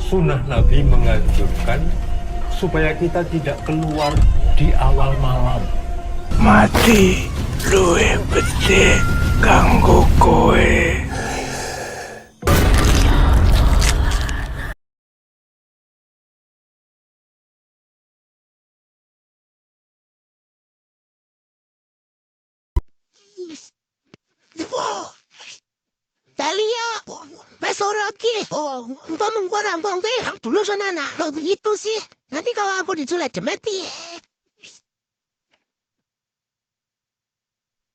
Sunnah Nabi menganjurkan supaya kita tidak keluar di awal malam. Mati luwih becik kanggo kowe. Talia, besok lagi. Kamu orang bang yang dulu sana lo begitu sih. Nanti kalau aku diculik mati.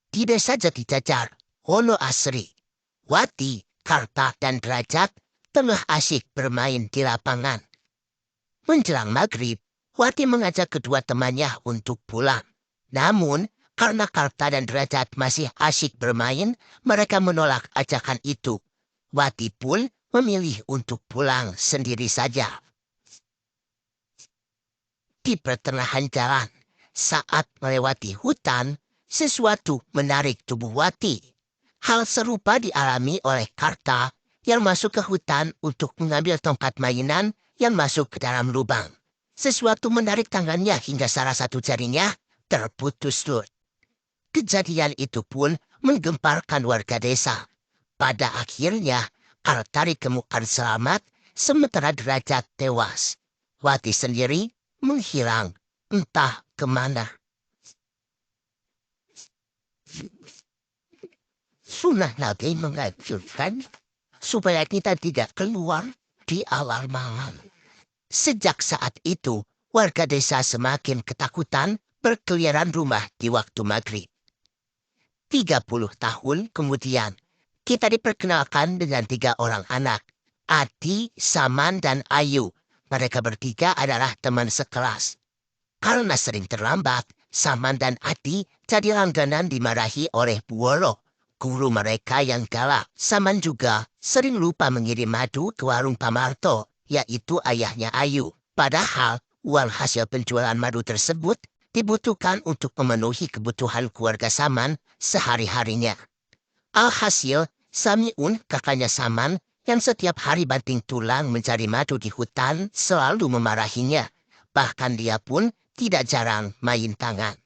Tidak saja dicacar, Hono Asri, Wati, Karta, dan Derajat tengah asyik bermain di lapangan. Menjelang maghrib, Wati mengajak kedua temannya untuk pulang. Namun, karena Karta dan Derajat masih asyik bermain, mereka menolak ajakan itu. Wati pun memilih untuk pulang sendiri saja. Di pertengahan jalan, saat melewati hutan, sesuatu menarik tubuh Wati. Hal serupa dialami oleh Karta yang masuk ke hutan untuk mengambil tongkat mainan yang masuk ke dalam lubang. Sesuatu menarik tangannya hingga salah satu jarinya terputus. Kejadian itu pun menggemparkan warga desa. Pada akhirnya, Karta ditemukan selamat, sementara Derajat tewas. Wati sendiri menghilang, entah kemana. Sunnah Nabi menganjurkan supaya kita tidak keluar di awal malam. Sejak saat itu, warga desa semakin ketakutan berkeliaran rumah di waktu maghrib. 30 tahun kemudian, kita diperkenalkan dengan 3 orang anak, Ati, Saman, dan Ayu. Mereka bertiga adalah teman sekelas. Karena sering terlambat, Saman dan Ati jadi langganan dimarahi oleh Buworo, guru mereka yang galak. Saman juga sering lupa mengirim madu ke warung Pamarto, yaitu ayahnya Ayu. Padahal uang hasil penjualan madu tersebut dibutuhkan untuk memenuhi kebutuhan keluarga Saman sehari-harinya. Alhasil, Samiun, kakaknya Saman, yang setiap hari banting tulang mencari madu di hutan, selalu memarahinya. Bahkan dia pun tidak jarang main tangan.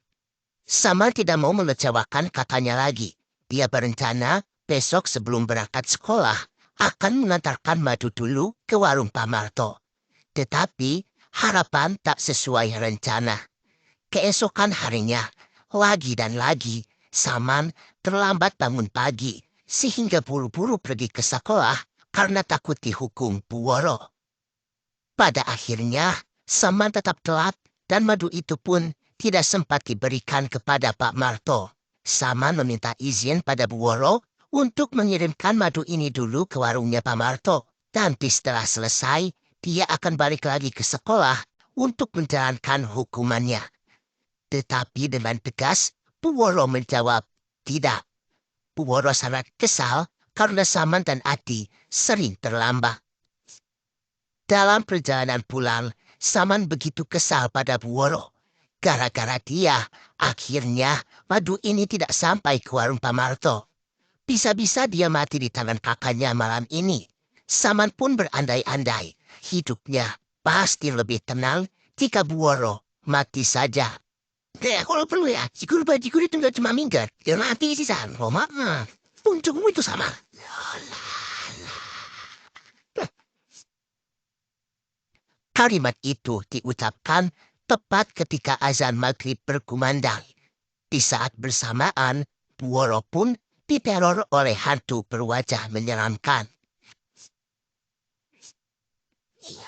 Saman tidak mau mengecewakan kakaknya lagi. Dia berencana besok sebelum berangkat sekolah akan mengantarkan madu dulu ke warung Pamarto. Tetapi harapan tak sesuai rencana. Keesokan harinya, lagi dan lagi, Saman terlambat bangun pagi, sehingga buru-buru pergi ke sekolah karena takut dihukum Buworo. Pada akhirnya, Saman tetap telat dan madu itu pun tidak sempat diberikan kepada Pak Marto. Saman meminta izin pada Buworo untuk mengirimkan madu ini dulu ke warungnya Pak Marto. Nanti setelah selesai, dia akan balik lagi ke sekolah untuk menjalankan hukumannya. Tetapi dengan tegas, Buworo menjawab, tidak. Buworo sangat kesal karena Saman dan Ati sering terlambat. Dalam perjalanan pulang, Saman begitu kesal pada Buworo. Gara-gara dia, akhirnya madu ini tidak sampai ke warung Pamarto. Bisa-bisa dia mati di tangan kakaknya malam ini. Saman pun berandai-andai, hidupnya pasti lebih tenang jika Buworo mati saja. Kalau perlu ya, si guru bajiku itu nggak cuma minggat, dia mati sih san. Oh maaf, untungmu itu sama. Kalimat itu diucapkan tepat ketika azan maghrib berkumandang. Di saat bersamaan, Buworo pun diteror oleh hantu berwajah menyeramkan. Ya,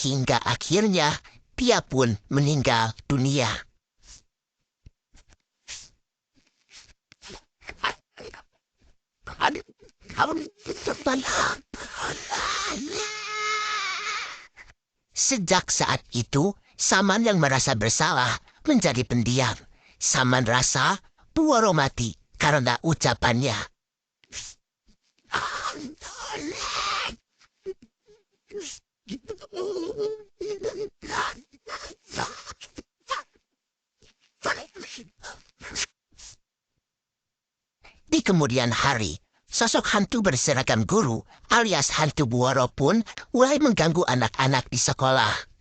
hingga akhirnya dia pun meninggal dunia. Sejak saat itu, Saman yang merasa bersalah menjadi pendiam. Saman rasa Buworo mati karena ucapannya. Di kemudian hari, sosok hantu berseragam guru alias hantu Buoro pun mulai mengganggu anak-anak di sekolah.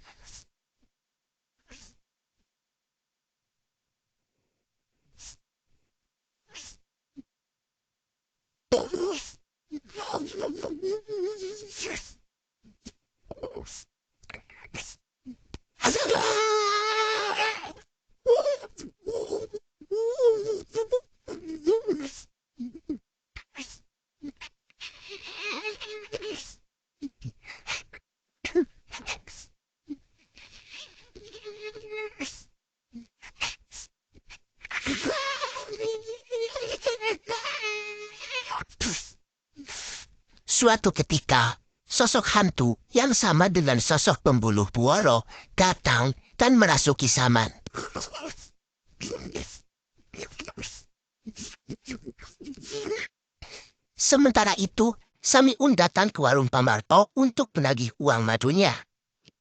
Suatu ketika, sosok hantu yang sama dengan sosok pembuluh Buoro datang dan merasuki Saman. Sementara itu, Samiun datang ke warung Pamarto untuk menagih uang madunya.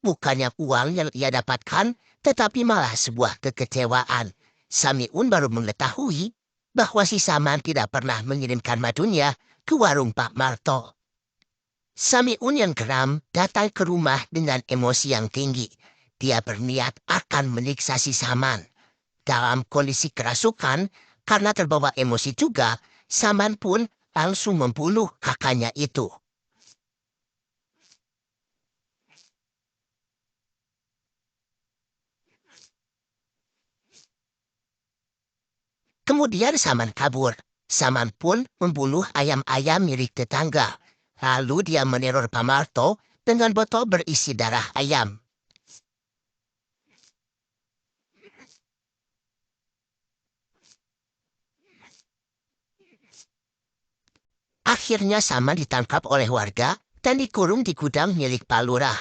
Bukannya uang yang ia dapatkan, tetapi malah sebuah kekecewaan. Samiun baru mengetahui bahwa si Saman tidak pernah mengirimkan madunya ke warung Pak Marto. Samiun yang geram datang ke rumah dengan emosi yang tinggi. Dia berniat akan menyiksa si Saman. Dalam kondisi kerasukan, karena terbawa emosi juga, Saman pun langsung membunuh kakaknya itu. Kemudian Saman kabur. Saman pun membunuh ayam-ayam milik tetangga. Lalu dia meneror Pamarto dengan botol berisi darah ayam. Akhirnya Saman ditangkap oleh warga dan dikurung di gudang milik Pak Lurah.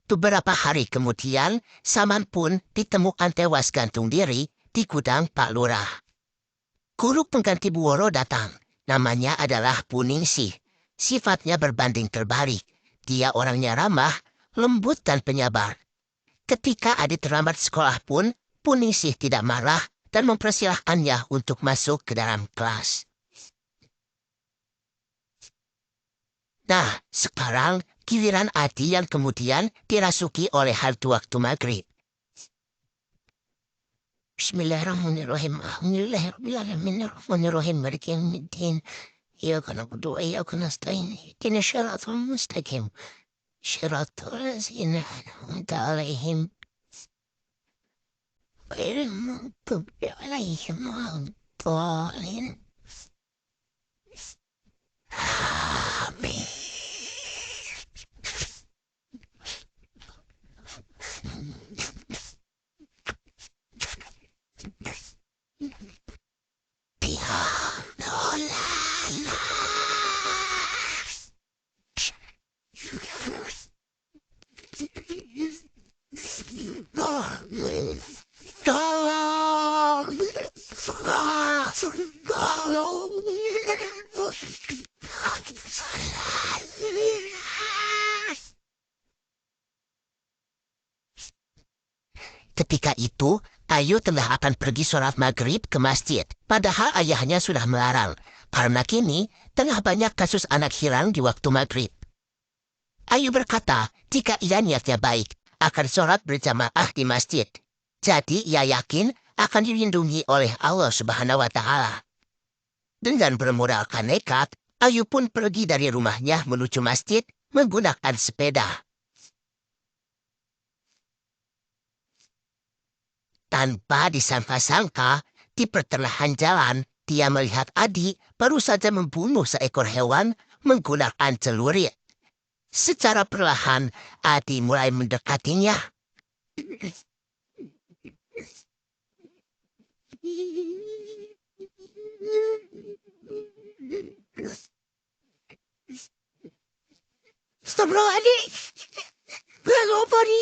Beberapa hari kemudian, Saman pun ditemukan tewas gantung diri di gudang Pak Lurah. Guru pengganti Buoro datang. Namanya adalah Puningsih. Sifatnya berbanding terbalik. Dia orangnya ramah, lembut dan penyabar. Ketika Adi terlambat sekolah pun, Puningsih tidak marah dan mempersilahkannya untuk masuk ke dalam kelas. Nah, sekarang giliran Adi yang kemudian dirasuki oleh hantu waktu maghrib. Bismillahirrahmanirrahim. Alhamdulillahirrahmanirrahim. Maliki yaumiddin. Iyyaka na'budu wa iyyaka nasta'in. Ihdinas siratal mustaqim. Siratal ladzina an'amta 'alaihim ghairil maghdubi 'alaihim waladdallin. Amin. Ketika itu, Ayu telah akan pergi sholat maghrib ke masjid. Padahal ayahnya sudah melarang. Karena kini tengah banyak kasus anak hilang di waktu maghrib. Ayu berkata, jika ia niatnya baik, akan sholat berjamaah di masjid. Jadi ia yakin akan dilindungi oleh Allah Subhanahu wa Ta'ala. Dengan bermodalkan nekat, Ayu pun pergi dari rumahnya menuju masjid menggunakan sepeda. Tanpa disangka-sangka, di pertengahan jalan, dia melihat Adi baru saja membunuh seekor hewan menggunakan celurit. Secara perlahan, Adi mulai mendekatinya. Stop lo, Adi! Kenapa, Adi?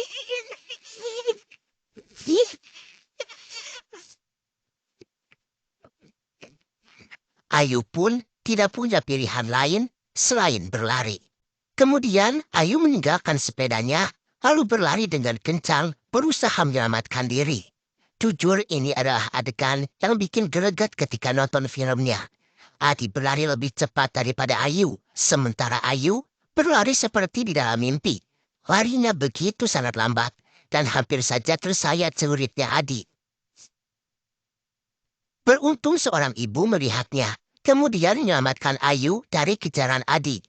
Ayu pun tidak punya pilihan lain selain berlari. Kemudian Ayu meninggalkan sepedanya lalu berlari dengan kencang berusaha menyelamatkan diri. Jujur ini adalah adegan yang bikin greget ketika nonton filmnya. Adi berlari lebih cepat daripada Ayu, sementara Ayu berlari seperti di dalam mimpi. Larinya begitu sangat lambat, dan hampir saja tersayat celuritnya Adi. Beruntung seorang ibu melihatnya, kemudian menyelamatkan Ayu dari kejaran Adi.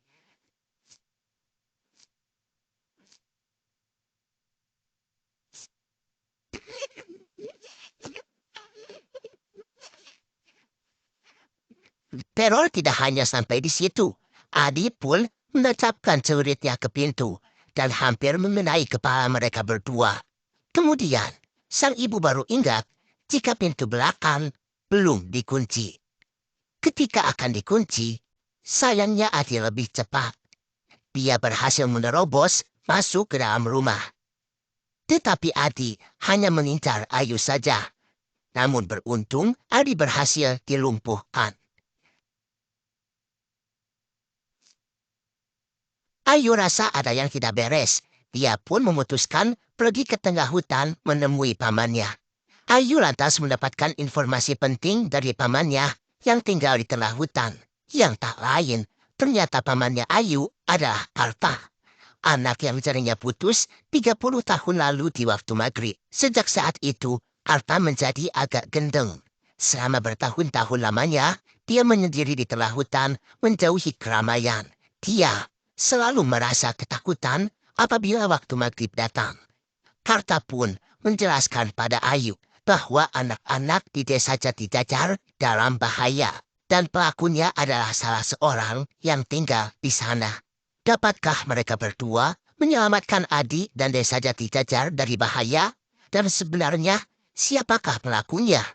Teror tidak hanya sampai di situ. Adi pun menetapkan celuritnya ke pintu dan hampir mengenai kepala mereka berdua. Kemudian, sang ibu baru ingat jika pintu belakang belum dikunci. Ketika akan dikunci, sayangnya Adi lebih cepat. Dia berhasil menerobos masuk ke dalam rumah. Tetapi Adi hanya mengincar Ayu saja. Namun beruntung, Adi berhasil dilumpuhkan. Ayu rasa ada yang tidak beres. Dia pun memutuskan pergi ke tengah hutan menemui pamannya. Ayu lantas mendapatkan informasi penting dari pamannya yang tinggal di tengah hutan. Yang tak lain, ternyata pamannya Ayu adalah Arta. Anak yang jaringnya putus 30 tahun lalu di waktu maghrib. Sejak saat itu, Arta menjadi agak gendeng. Selama bertahun-tahun lamanya, dia menyendiri di tengah hutan menjauhi keramaian. Dia selalu merasa ketakutan apabila waktu maghrib datang. Karta pun menjelaskan pada Ayu bahwa anak-anak di desa Jati Jajar dalam bahaya dan pelakunya adalah salah seorang yang tinggal di sana. Dapatkah mereka berdua menyelamatkan Adi dan desa Jati Jajar dari bahaya? Dan sebenarnya siapakah pelakunya?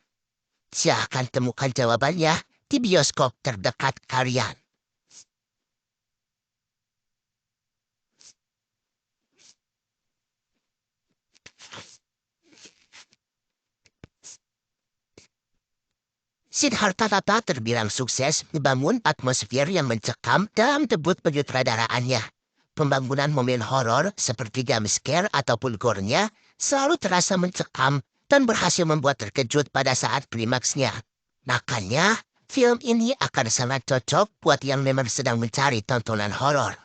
Silahkan temukan jawabannya di bioskop terdekat kalian. Siddhartha Tata terbilang sukses membangun atmosfer yang mencekam dalam debut penyutradaraannya. Pembangunan momen horor seperti jumpscare ataupun gore-nya selalu terasa mencekam dan berhasil membuat terkejut pada saat klimaksnya. Makanya, film ini akan sangat cocok buat yang memang sedang mencari tontonan horor.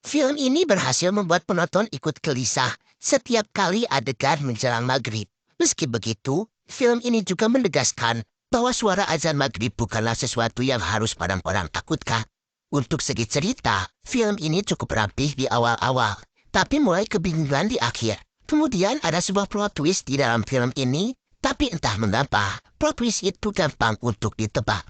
Film ini berhasil membuat penonton ikut gelisah setiap kali adegan menjelang maghrib. Meski begitu, film ini juga menegaskan bahwa suara azan maghrib bukanlah sesuatu yang harus orang takutkan. Untuk segi cerita, film ini cukup rapih di awal-awal, tapi mulai kebingungan di akhir. Kemudian ada sebuah plot twist di dalam film ini, tapi entah mengapa, plot twist itu gampang untuk ditebak.